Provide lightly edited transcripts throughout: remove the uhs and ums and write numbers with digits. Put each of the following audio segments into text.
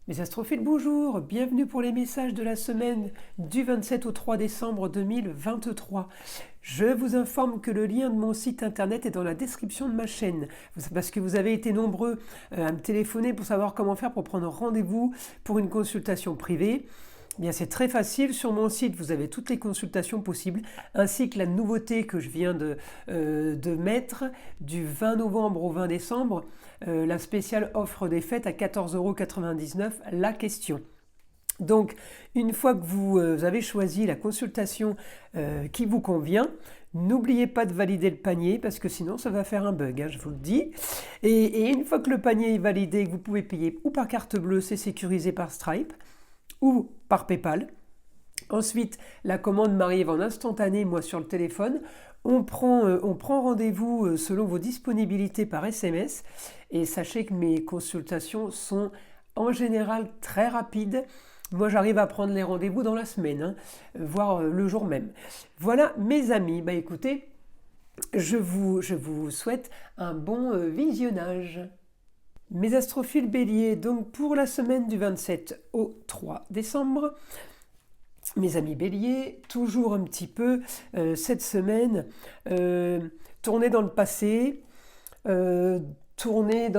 Mes astrophiles, bonjour, bienvenue pour les messages de la semaine du 27 au 3 décembre 2023. Je vous informe que le lien de mon site internet est dans la description de ma chaîne, parce que vous avez été nombreux à me téléphoner pour savoir comment faire pour prendre rendez-vous pour une consultation privée. Eh bien, c'est très facile, sur mon site vous avez toutes les consultations possibles, ainsi que la nouveauté que je viens de mettre du 20 novembre au 20 décembre, la spéciale offre des fêtes à 14,99 € la question. Donc, une fois que vous avez choisi la consultation qui vous convient, n'oubliez pas de valider le panier parce que sinon ça va faire un bug, je vous le dis. Et une fois que le panier est validé, vous pouvez payer ou par carte bleue, c'est sécurisé par Stripe, ou par PayPal. Ensuite, la commande m'arrive en instantané, moi sur le téléphone. On prend rendez-vous selon vos disponibilités par SMS. Et sachez que mes consultations sont en général très rapides. Moi, j'arrive à prendre les rendez-vous dans la semaine, voire le jour même. Voilà, mes amis. Écoutez, je vous souhaite un bon visionnage. Mes astrophiles béliers, donc pour la semaine du 27 au 3 décembre, mes amis béliers, toujours un petit peu cette semaine, tournez dans le passé, tournez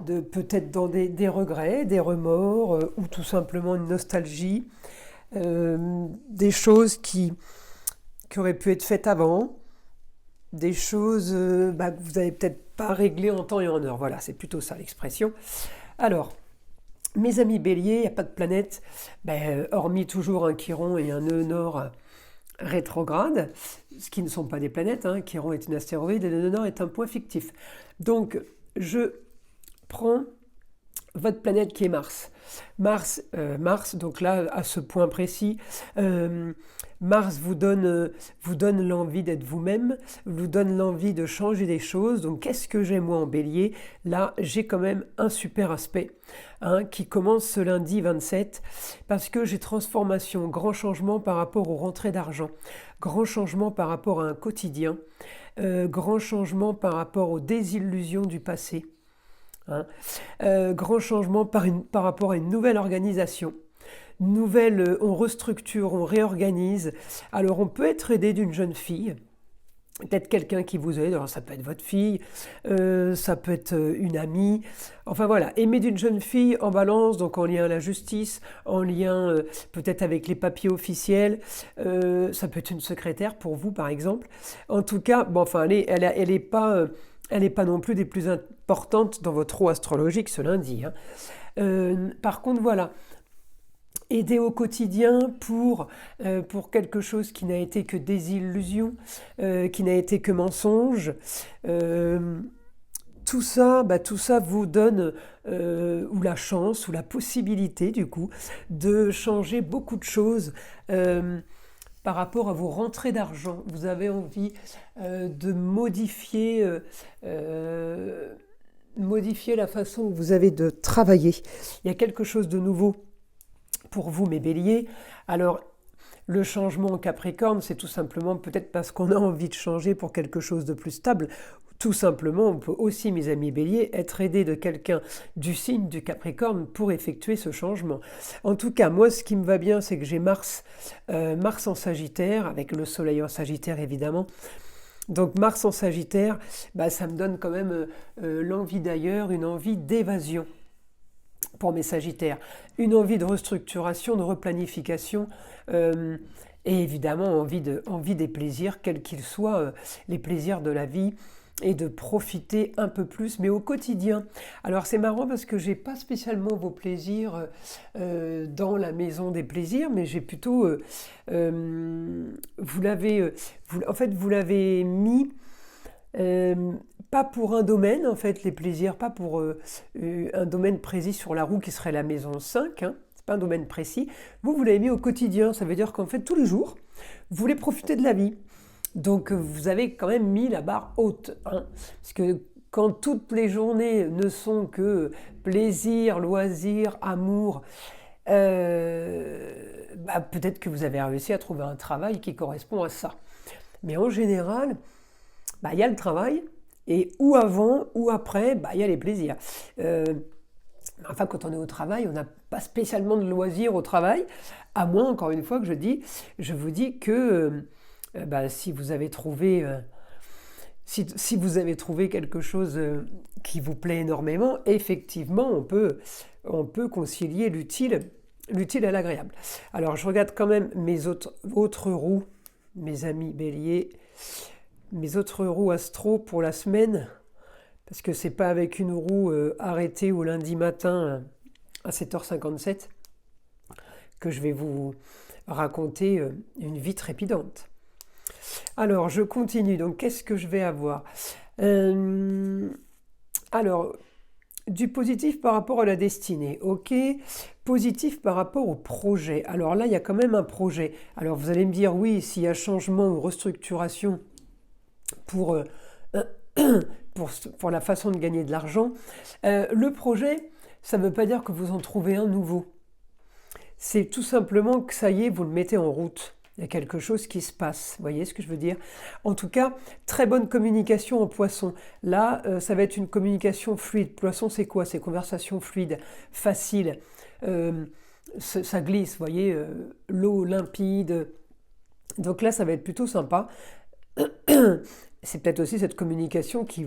peut-être dans des regrets, des remords ou tout simplement une nostalgie, des choses qui auraient pu être faites avant, des choses que vous n'avez peut-être pas réglées en temps et en heure. Voilà, c'est plutôt ça l'expression. Alors, mes amis béliers, il n'y a pas de planète, hormis toujours un Chiron et un nœud nord rétrograde, ce qui ne sont pas des planètes. Chiron est une astéroïde et le nœud nord est un point fictif. Donc, je prends votre planète qui est Mars. Mars, donc là, à ce point précis, Mars vous donne l'envie d'être vous-même, vous donne l'envie de changer des choses. Donc, qu'est-ce que j'ai moi en bélier? Là, j'ai quand même un super aspect qui commence ce lundi 27, parce que j'ai transformation, grand changement par rapport aux rentrées d'argent, grand changement par rapport à un quotidien, grand changement par rapport aux désillusions du passé. Grand changement par rapport à une nouvelle organisation. On restructure, on réorganise. Alors on peut être aidé d'une jeune fille, peut-être quelqu'un qui vous aide, alors ça peut être votre fille, ça peut être une amie, enfin voilà, aimer d'une jeune fille en balance, donc en lien à la justice, en lien peut-être avec les papiers officiels, ça peut être une secrétaire pour vous par exemple. En tout cas, elle est pas non plus des plus importantes dans votre eau astrologique ce lundi. Par contre, voilà, aider au quotidien pour quelque chose qui n'a été que désillusion, qui n'a été que mensonge. Tout ça vous donne ou la chance ou la possibilité du coup de changer beaucoup de choses. Par rapport à vos rentrées d'argent, vous avez envie de modifier la façon que vous avez de travailler. Il y a quelque chose de nouveau pour vous, mes béliers. Alors, le changement en Capricorne, c'est tout simplement peut-être parce qu'on a envie de changer pour quelque chose de plus stable. Tout simplement, on peut aussi, mes amis béliers, être aidé de quelqu'un du signe du Capricorne pour effectuer ce changement. En tout cas, moi, ce qui me va bien, c'est que j'ai Mars en Sagittaire, avec le Soleil en Sagittaire, évidemment. Donc Mars en Sagittaire, ça me donne quand même l'envie d'ailleurs, une envie d'évasion pour mes Sagittaires, une envie de restructuration, de replanification, et évidemment envie des plaisirs, quels qu'ils soient, les plaisirs de la vie, et de profiter un peu plus, mais au quotidien. Alors c'est marrant parce que j'ai pas spécialement vos plaisirs dans la maison des plaisirs, mais j'ai plutôt, vous l'avez mis pas pour un domaine, en fait, les plaisirs, pas pour un domaine précis sur la roue qui serait la maison 5, c'est pas un domaine précis. Vous l'avez mis au quotidien, ça veut dire qu'en fait, tous les jours, vous voulez profiter de la vie. Donc, vous avez quand même mis la barre haute, parce que quand toutes les journées ne sont que plaisir, loisir, amour, peut-être que vous avez réussi à trouver un travail qui correspond à ça. Mais en général, il y a le travail, et ou avant ou après, il y a les plaisirs. Enfin, quand on est au travail, on n'a pas spécialement de loisirs au travail, à moins, encore une fois, que je vous dis que si vous avez trouvé, si vous avez trouvé quelque chose qui vous plaît énormément, effectivement, on peut concilier l'utile à l'agréable. Alors, je regarde quand même mes autres roues, mes amis béliers, mes autres roues astro pour la semaine, parce que c'est pas avec une roue arrêtée au lundi matin à 7h57 que je vais vous raconter une vie trépidante. Alors, je continue. Donc, qu'est-ce que je vais avoir Alors, du positif par rapport à la destinée, ok. Positif par rapport au projet. Alors là, il y a quand même un projet. Alors, vous allez me dire, oui, s'il y a changement ou restructuration pour pour la façon de gagner de l'argent. Le projet, ça ne veut pas dire que vous en trouvez un nouveau. C'est tout simplement que ça y est, vous le mettez en route. Il y a quelque chose qui se passe. Vous voyez ce que je veux dire? En tout cas, très bonne communication en poisson. Là, ça va être une communication fluide. Poisson, c'est quoi? C'est conversation fluide, facile. Ça glisse, vous voyez, l'eau limpide. Donc là, ça va être plutôt sympa. C'est peut-être aussi cette communication qui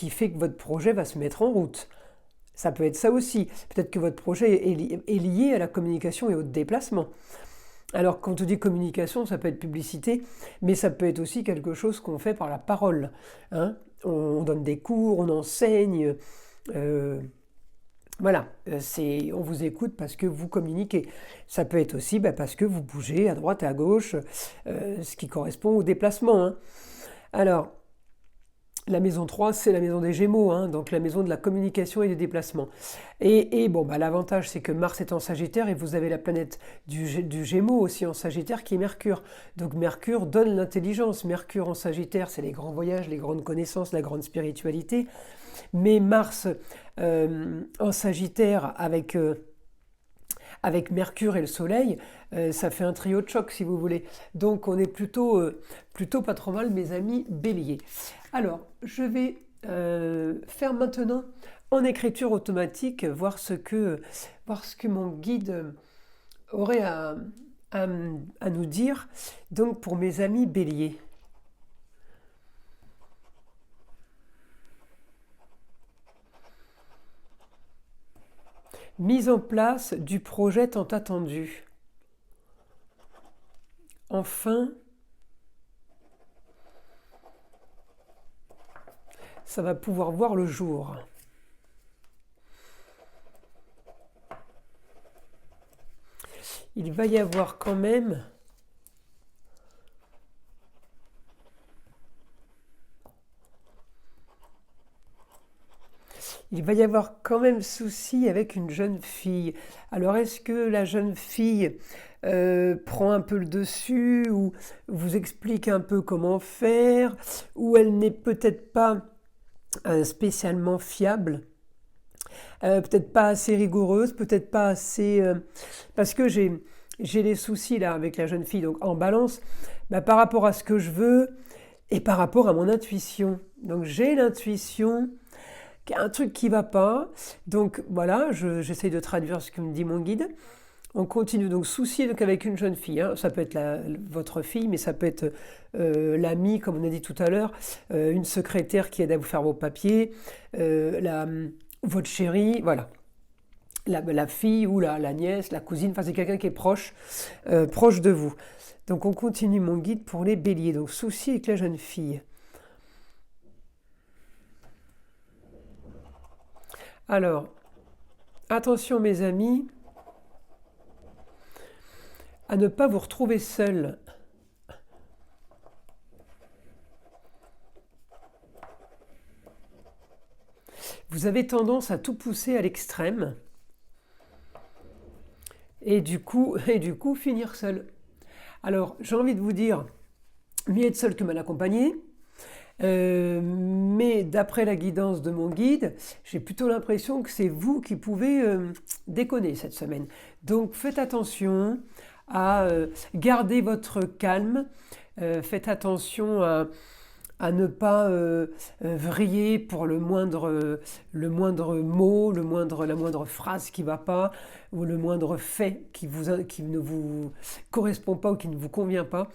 fait que votre projet va se mettre en route. Ça peut être ça aussi. Peut-être que votre projet est lié à la communication et au déplacement. Alors, quand on dit communication, ça peut être publicité, mais ça peut être aussi quelque chose qu'on fait par la parole. Hein. On donne des cours, on enseigne. Voilà, on vous écoute parce que vous communiquez. Ça peut être aussi parce que vous bougez à droite et à gauche, ce qui correspond au déplacement. Hein. Alors, la maison 3, c'est la maison des Gémeaux, hein, donc la maison de la communication et du déplacement. Et l'avantage, c'est que Mars est en Sagittaire et vous avez la planète du Gémeaux aussi en Sagittaire qui est Mercure. Donc Mercure donne l'intelligence. Mercure en Sagittaire, c'est les grands voyages, les grandes connaissances, la grande spiritualité. Mais Mars en Sagittaire avec Mercure et le Soleil, ça fait un trio de choc si vous voulez. Donc on est plutôt pas trop mal, mes amis béliers. Alors, je vais faire maintenant en écriture automatique, voir ce que mon guide aurait à nous dire. Donc pour mes amis béliers. Mise en place du projet tant attendu. Enfin, ça va pouvoir voir le jour. Il va y avoir quand même souci avec une jeune fille. Alors, est-ce que la jeune fille prend un peu le dessus ou vous explique un peu comment faire ou elle n'est peut-être pas spécialement fiable, peut-être pas assez rigoureuse, peut-être pas assez... parce que j'ai des soucis là avec la jeune fille, donc en balance, par rapport à ce que je veux et par rapport à mon intuition. Donc j'ai l'intuition qu'il y a un truc qui ne va pas, donc voilà, j'essaye de traduire ce que me dit mon guide. On continue, donc souci donc avec une jeune fille, hein. Ça peut être votre fille, mais ça peut être l'amie, comme on a dit tout à l'heure, une secrétaire qui aide à vous faire vos papiers, votre chérie, voilà. La fille ou la nièce, la cousine, enfin c'est quelqu'un qui est proche de vous. Donc on continue mon guide pour les béliers, donc souci avec la jeune fille. Alors, attention mes amis, à ne pas vous retrouver seul. Vous avez tendance à tout pousser à l'extrême et du coup finir seul. Alors j'ai envie de vous dire, mieux être seul que mal accompagné. Mais d'après la guidance de mon guide, j'ai plutôt l'impression que c'est vous qui pouvez déconner cette semaine. Donc faites attention à garder votre calme, faites attention à ne pas vriller pour le moindre mot, la moindre phrase qui ne va pas, ou le moindre fait qui ne vous correspond pas ou qui ne vous convient pas.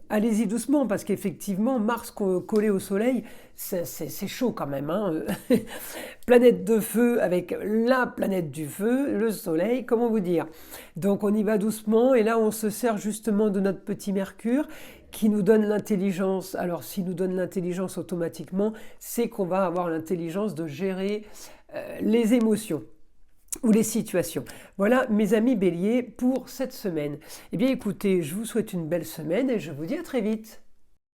Allez-y doucement, parce qu'effectivement, Mars collé au Soleil, c'est chaud quand même, hein. Planète de feu avec la planète du feu, le Soleil, comment vous dire? Donc on y va doucement, et là on se sert justement de notre petit Mercure qui nous donne l'intelligence. Alors s'il nous donne l'intelligence automatiquement, c'est qu'on va avoir l'intelligence de gérer les émotions ou les situations. Voilà mes amis Bélier pour cette semaine. Eh bien écoutez, je vous souhaite une belle semaine et je vous dis à très vite.